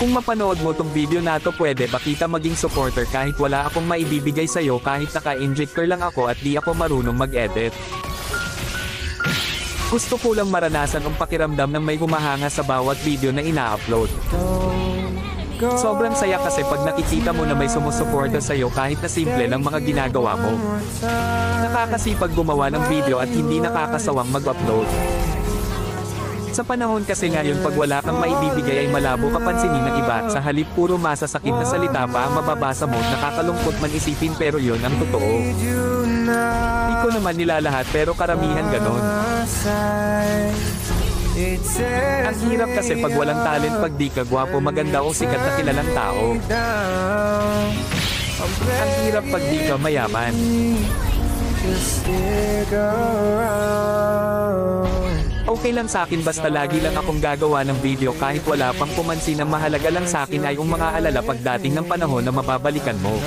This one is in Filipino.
Kung mapanood mo tong video na to, pwede ba kita maging supporter kahit wala akong maibibigay sa'yo, kahit naka-injector lang ako at di ako marunong mag-edit. Gusto ko lang maranasan ang pakiramdam ng may humahanga sa bawat video na ina-upload. Sobrang saya kasi pag nakikita mo na may sumusuporta sa'yo kahit na simple lang mga ginagawa mo. Nakakasipag gumawa ng video at hindi nakakasawang mag-upload. Sa panahon kasi ngayon, pag wala kang maibibigay ay malabo kapansinin ng iba, at sa halip puro masasakit na salita pa ang mababasa mo at nakakalungkot man isipin, pero yon ang totoo. Di ko naman nilalahat pero karamihan ganon. Ang hirap kasi pag walang talent, pag di ka gwapo, maganda o sikat na kilalang tao. Ang hirap pag di ka mayaman. Okay lang sa akin basta lagi lang akong gagawa ng video kahit wala pang pumansin. Ang mahalaga lang sa akin ay yung mga alala pagdating ng panahon na mababalikan mo.